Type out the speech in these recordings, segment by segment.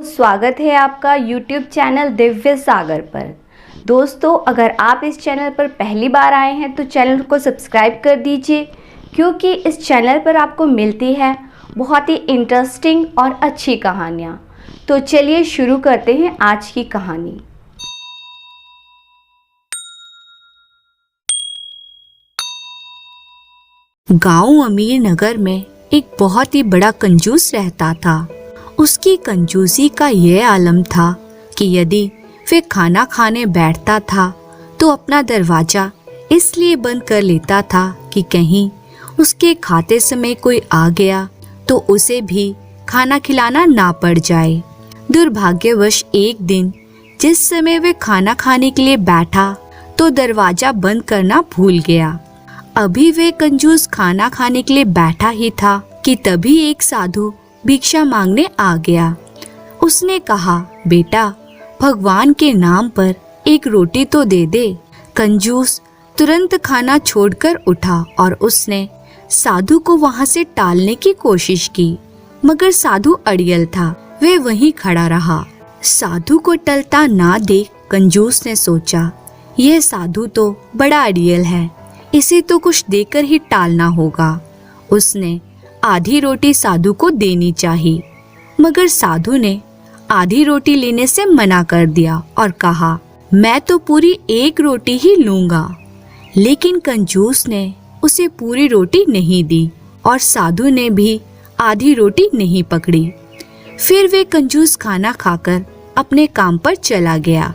स्वागत है आपका YouTube चैनल दिव्य सागर पर। दोस्तों, अगर आप इस चैनल पर पहली बार आए हैं तो चैनल को सब्सक्राइब कर दीजिए, क्योंकि इस चैनल पर आपको मिलती है बहुत ही इंटरेस्टिंग और अच्छी कहानियाँ। तो चलिए शुरू करते हैं आज की कहानी। गांव अमीर नगर में एक बहुत ही बड़ा कंजूस रहता था। उसकी कंजूसी का यह आलम था कि यदि वे खाना खाने बैठता था तो अपना दरवाजा इसलिए बंद कर लेता था कि कहीं उसके खाते समय कोई आ गया तो उसे भी खाना खिलाना ना पड़ जाए। दुर्भाग्यवश एक दिन जिस समय वे खाना खाने के लिए बैठा तो दरवाजा बंद करना भूल गया। अभी वे कंजूस खाना खाने के लिए बैठा ही था कि तभी एक साधु भिक्षा मांगने आ गया। उसने कहा, बेटा, भगवान के नाम पर एक रोटी तो दे दे। कंजूस तुरंत खाना छोड़कर उठा और उसने साधु को वहां से टालने की कोशिश की, मगर साधु अड़ियल था। वे वहीं खड़ा रहा। साधु को टलता ना देख कंजूस ने सोचा, यह साधु तो बड़ा अड़ियल है, इसे तो कुछ देकर ही टालना होगा। उसने आधी रोटी साधु को देनी चाहिए, मगर साधु ने आधी रोटी लेने से मना कर दिया और कहा, मैं तो पूरी एक रोटी ही लूंगा। लेकिन कंजूस ने उसे पूरी रोटी नहीं दी और साधु ने भी आधी रोटी नहीं पकड़ी। फिर वे कंजूस खाना खाकर अपने काम पर चला गया।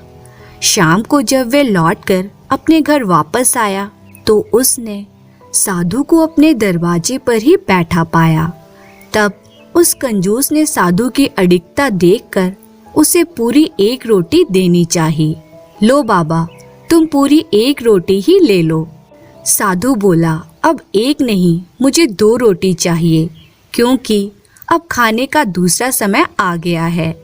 शाम को जब वे लौटकर अपने घर वापस आया तो उसने साधु को अपने दरवाजे पर ही बैठा पाया। तब उस कंजूस ने साधु की अडिगता देखकर उसे पूरी एक रोटी देनी चाहिए। लो बाबा, तुम पूरी एक रोटी ही ले लो। साधु बोला, अब एक नहीं, मुझे 2 रोटी चाहिए, क्योंकि अब खाने का दूसरा समय आ गया है।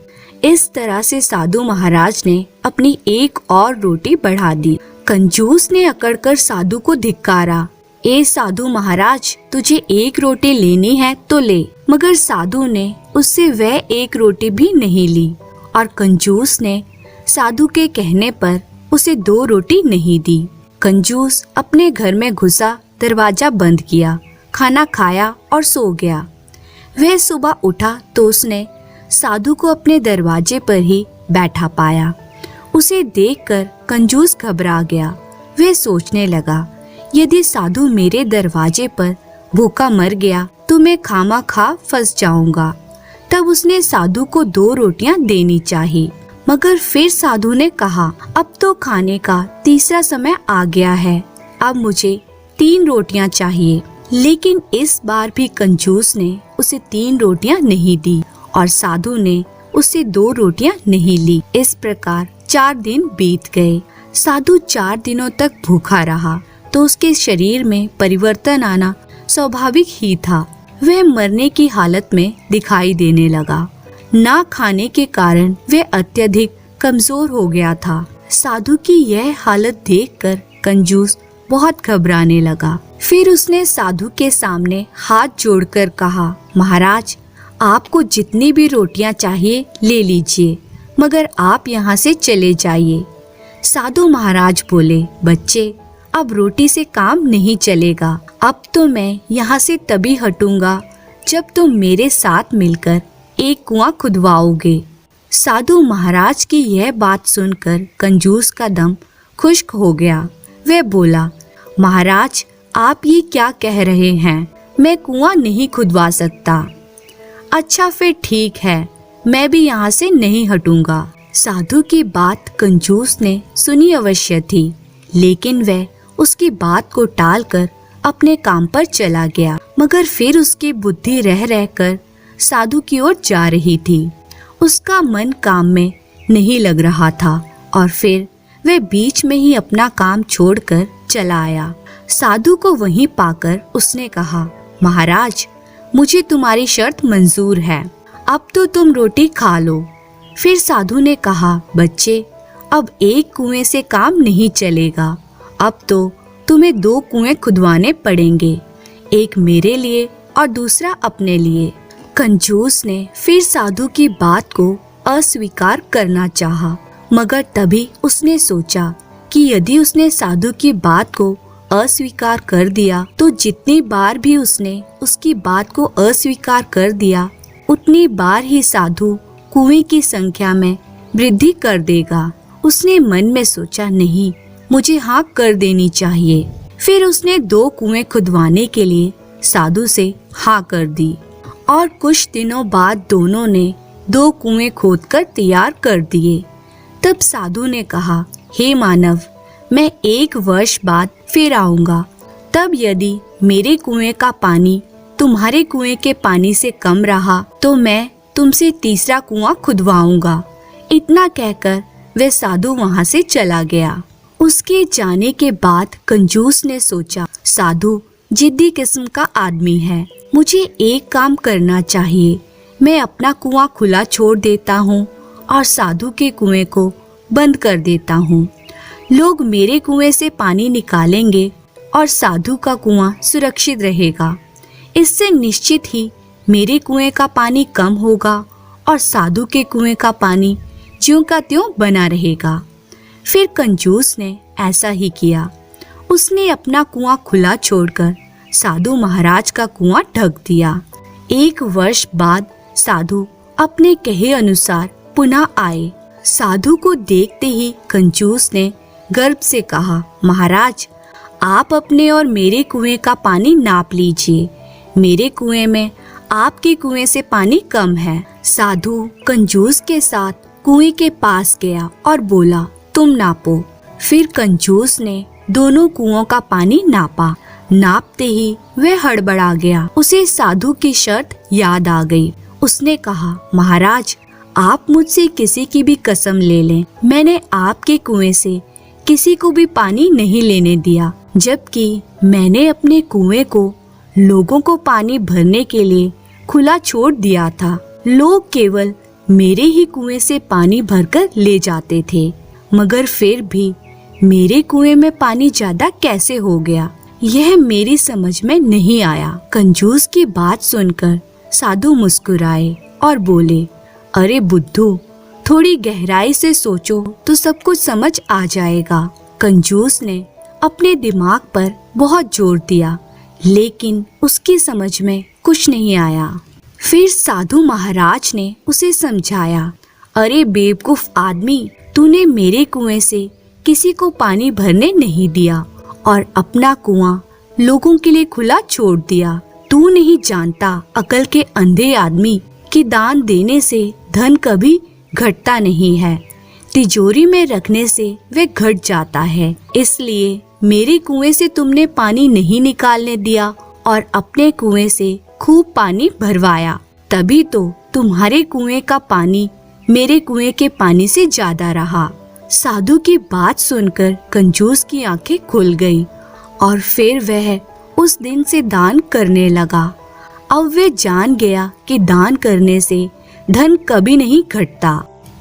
इस तरह से साधु महाराज ने अपनी एक और रोटी बढ़ा दी। कंजूस ने अकड़कर साधु को धिक्कारा, ए साधु महाराज, तुझे एक रोटी लेनी है तो ले। मगर साधु ने उससे वह एक रोटी भी नहीं ली और कंजूस ने साधु के कहने पर उसे 2 रोटी नहीं दी। कंजूस अपने घर में घुसा, दरवाजा बंद किया, खाना खाया और सो गया। वह सुबह उठा तो उसने साधु को अपने दरवाजे पर ही बैठा पाया। उसे देखकर कंजूस घबरा गया। वह सोचने लगा, यदि साधु मेरे दरवाजे पर भूखा मर गया तो मैं खामखा फंस जाऊंगा। तब उसने साधु को 2 रोटियां देनी चाहिए, मगर फिर साधु ने कहा, अब तो खाने का तीसरा समय आ गया है, अब मुझे 3 रोटियां चाहिए। लेकिन इस बार भी कंजूस ने उसे 3 रोटियां नहीं दी और साधु ने उससे 2 रोटियां नहीं ली। इस प्रकार 4 दिन बीत गए। साधु 4 दिनों तक भूखा रहा तो उसके शरीर में परिवर्तन आना स्वाभाविक ही था। वह मरने की हालत में दिखाई देने लगा। ना खाने के कारण वह अत्यधिक कमजोर हो गया था। साधु की यह हालत देखकर कंजूस बहुत घबराने लगा। फिर उसने साधु के सामने हाथ जोड़कर कहा, महाराज, आपको जितनी भी रोटियां चाहिए ले लीजिए, मगर आप यहाँ से चले जाइए। साधु महाराज बोले, बच्चे, अब रोटी से काम नहीं चलेगा। अब तो मैं यहाँ से तभी हटूंगा जब तुम मेरे साथ मिलकर एक कुआं खुदवाओगे। साधु महाराज की यह बात सुनकर कंजूस का दम खुश्क हो गया। वह बोला, महाराज, आप ये क्या कह रहे हैं? मैं कुआं नहीं खुदवा सकता। अच्छा, फिर ठीक है, मैं भी यहाँ से नहीं हटूंगा। साधु की बात कंजूस ने सुनी अवश्य थी, लेकिन वह उसकी बात को टालकर अपने काम पर चला गया। मगर फिर उसकी बुद्धि रह रहकर साधु की ओर जा रही थी। उसका मन काम में नहीं लग रहा था और फिर वह बीच में ही अपना काम छोड़कर चला आया। साधु को वहीं पाकर उसने कहा, महाराज, मुझे तुम्हारी शर्त मंजूर है, अब तो तुम रोटी खा लो। फिर साधु ने कहा, बच्चे, अब एक कुएं से काम नहीं चलेगा, अब तो तुम्हें 2 कुएं खुदवाने पड़ेंगे, एक मेरे लिए और दूसरा अपने लिए। कंजूस ने फिर साधु की बात को अस्वीकार करना चाहा, मगर तभी उसने सोचा कि यदि उसने साधु की बात को अस्वीकार कर दिया तो जितनी बार भी उसने उसकी बात को अस्वीकार कर दिया उतनी बार ही साधु कुएं की संख्या में वृद्धि कर देगा। उसने मन में सोचा, नहीं, मुझे हाँ कर देनी चाहिए। फिर उसने 2 कुएं खुदवाने के लिए साधु से हाँ कर दी और कुछ दिनों बाद दोनों ने 2 कुएं खोदकर तैयार कर दिए। तब साधु ने कहा, हे मानव, मैं 1 वर्ष बाद फिर आऊंगा। तब यदि मेरे कुएं का पानी तुम्हारे कुएं के पानी से कम रहा तो मैं तुमसे तीसरा कुआं खुदवाऊंगा। इतना कहकर वह साधु वहां से चला गया। उसके जाने के बाद कंजूस ने सोचा, साधु जिद्दी किस्म का आदमी है, मुझे एक काम करना चाहिए। मैं अपना कुआं खुला छोड़ देता हूँ और साधु के कुएं को बंद कर देता हूँ। लोग मेरे कुएं से पानी निकालेंगे और साधु का कुआं सुरक्षित रहेगा। इससे निश्चित ही मेरे कुएं का पानी कम होगा और साधु के कुएं का पानी ज्यों का त्यों बना रहेगा। फिर कंजूस ने ऐसा ही किया। उसने अपना कुआं खुला छोड़कर साधु महाराज का कुआं ढक दिया। 1 वर्ष बाद साधु अपने कहे अनुसार पुनः आए। साधु को देखते ही कंजूस ने गर्व से कहा, महाराज, आप अपने और मेरे कुएं का पानी नाप लीजिए। मेरे कुएं में आपके कुएं से पानी कम है। साधु कंजूस के साथ कुएं के पास गया और बोला, तुम नापो। फिर कंजूस ने दोनों कुओं का पानी नापा। नापते ही वह हड़बड़ा गया। उसे साधु की शर्त याद आ गई। उसने कहा, महाराज, आप मुझसे किसी की भी कसम ले लें, मैंने आपके कुएं से किसी को भी पानी नहीं लेने दिया, जबकि मैंने अपने कुएं को लोगों को पानी भरने के लिए खुला छोड़ दिया था। लोग केवल मेरे ही कुएं से पानी भरकर ले जाते थे, मगर फिर भी मेरे कुएं में पानी ज्यादा कैसे हो गया, यह मेरी समझ में नहीं आया। कंजूस की बात सुनकर साधु मुस्कुराए और बोले, अरे बुद्धू, थोड़ी गहराई से सोचो तो सब कुछ समझ आ जाएगा। कंजूस ने अपने दिमाग पर बहुत जोर दिया, लेकिन उसकी समझ में कुछ नहीं आया। फिर साधु महाराज ने उसे समझाया, अरे बेवकूफ आदमी, तूने मेरे कुएं से किसी को पानी भरने नहीं दिया और अपना कुआं लोगों के लिए खुला छोड़ दिया। तू नहीं जानता, अकल के अंधे आदमी, कि दान देने से धन कभी घटता नहीं है, तिजोरी में रखने से वह घट जाता है। इसलिए मेरे कुएं से तुमने पानी नहीं निकालने दिया और अपने कुएं से खूब पानी भरवाया, तभी तो तुम्हारे कुएं का पानी मेरे कुएं के पानी से ज्यादा रहा। साधु की बात सुनकर कंजूस की आंखें खुल गई और फिर वह उस दिन से दान करने लगा। अब वह जान गया कि दान करने से धन कभी नहीं घटता।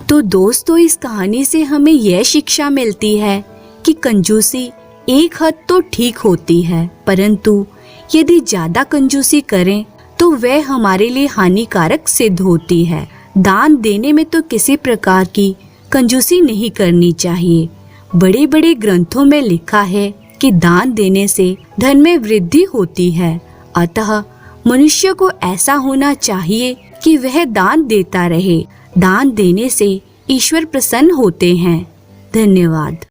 तो दोस्तों, इस कहानी से हमें यह शिक्षा मिलती है कि कंजूसी एक हद तो ठीक होती है, परंतु यदि ज्यादा कंजूसी करें तो वह हमारे लिए हानिकारक सिद्ध होती है। दान देने में तो किसी प्रकार की कंजूसी नहीं करनी चाहिए। बड़े बड़े ग्रंथों में लिखा है कि दान देने से धन में वृद्धि होती है। अतः मनुष्य को ऐसा होना चाहिए कि वह दान देता रहे। दान देने से ईश्वर प्रसन्न होते हैं। धन्यवाद।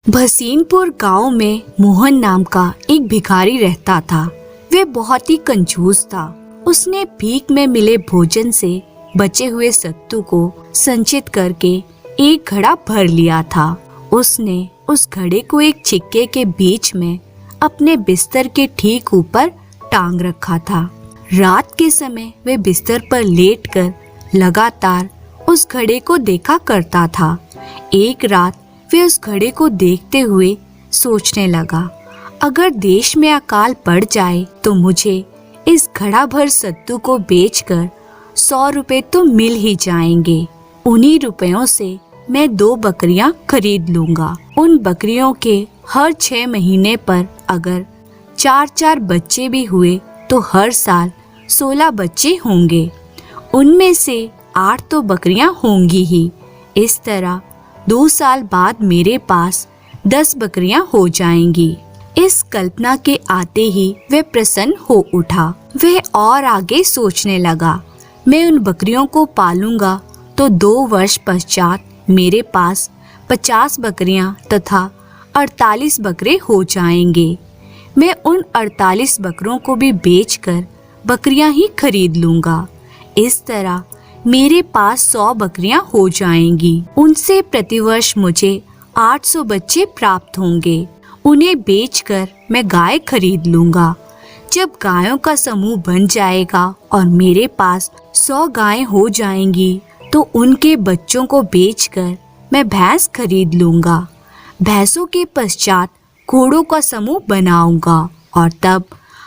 भसीनपुर गांव में मोहन नाम का एक भिखारी रहता था। वह बहुत ही कंजूस था। उसने भीख में मिले भोजन से बचे हुए सत्तू को संचित करके एक घड़ा भर लिया था। उसने उस घड़े को एक छिक्के के बीच में अपने बिस्तर के ठीक ऊपर टांग रखा था। रात के समय वह बिस्तर पर लेटकर लगातार उस घड़े को देखा करता था। एक रात वह उस घड़े को देखते हुए सोचने लगा, अगर देश में अकाल पड़ जाए तो मुझे इस घड़ा भर सत्तू को बेचकर 100 रुपए तो मिल ही जाएंगे। उन्हीं रुपयों से मैं 2 बकरियां खरीद लूंगा। उन बकरियों के हर 6 महीने पर अगर 4-4 बच्चे भी हुए तो हर साल 16 बच्चे होंगे। उनमें से 8 तो बकरियां होंगी ही। इस तरह 2 साल बाद मेरे पास 10 बकरियां हो जाएंगी। इस कल्पना के आते ही वह प्रसन्न हो उठा। वह और आगे सोचने लगा, मैं उन बकरियों को पालूंगा तो 2 वर्ष पश्चात मेरे पास 50 बकरियां तथा 48 बकरे हो जाएंगे। मैं उन 48 बकरों को भी बेचकर बकरियां ही खरीद लूंगा। इस तरह मेरे पास 100 बकरियां हो जाएंगी। उनसे प्रतिवर्ष मुझे 800 बच्चे प्राप्त होंगे। उन्हें बेचकर मैं गाय खरीद लूंगा। जब गायों का समूह बन जाएगा और मेरे पास 100 गायें हो जाएंगी तो उनके बच्चों को बेचकर मैं भैंस खरीद लूंगा। भैंसों के पश्चात घोड़ों का समूह बनाऊंगा और तब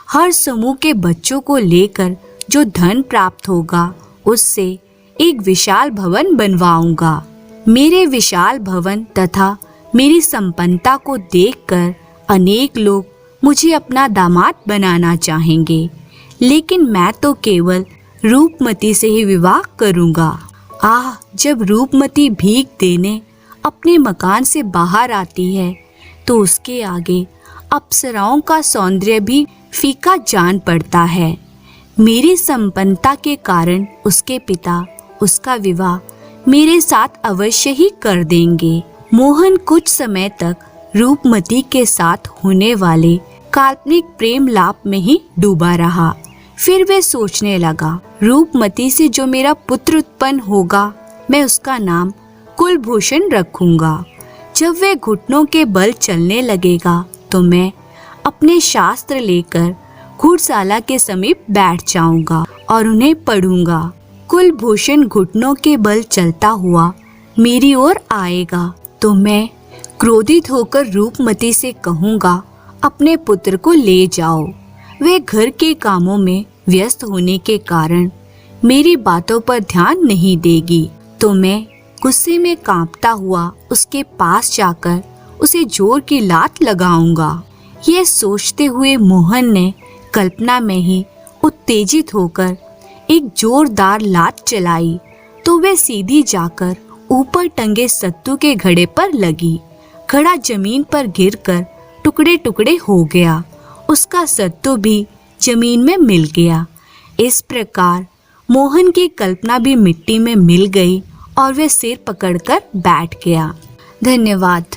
हर समूह के बच्चों को लेकर जो धन प्राप्त होगा उससे एक विशाल भवन बनवाऊंगा। मेरे विशाल भवन तथा मेरी संपन्नता को देखकर अनेक लोग मुझे अपना दामाद बनाना चाहेंगे, लेकिन मैं तो केवल रूपमती से ही विवाह करूंगा। जब रूपमती भीख देने अपने मकान से बाहर आती है तो उसके आगे अप्सराओं का सौंदर्य भी फीका जान पड़ता है। मेरी संपन्नता के कारण उसके पिता उसका विवाह मेरे साथ अवश्य ही कर देंगे। मोहन कुछ समय तक रूपमती के साथ होने वाले काल्पनिक प्रेम लाप में ही डूबा रहा। फिर वह सोचने लगा, रूपमती से जो मेरा पुत्र उत्पन्न होगा मैं उसका नाम कुलभूषण रखूंगा। जब वह घुटनों के बल चलने लगेगा तो मैं अपने शास्त्र लेकर घुड़शाला के समीप बैठ जाऊंगा और उन्हें पढ़ूंगा। कुलभूषण घुटनों के बल चलता हुआ मेरी ओर आएगा तो मैं क्रोधित होकर रूपमती से कहूंगा, अपने पुत्र को ले जाओ। वह घर के कामों में व्यस्त होने के कारण मेरी बातों पर ध्यान नहीं देगी तो मैं गुस्से में कांपता हुआ उसके पास जाकर उसे जोर की लात लगाऊंगा। यह सोचते हुए मोहन ने कल्पना में ही उत्तेजित होकर एक जोरदार लात चलाई तो वह सीधी जाकर ऊपर टंगे सत्तू के घड़े पर लगी। घड़ा जमीन पर गिरकर टुकड़े टुकड़े हो गया। उसका सत्तू भी जमीन में मिल गया। इस प्रकार मोहन की कल्पना भी मिट्टी में मिल गई और वह सिर पकड़कर बैठ गया। धन्यवाद।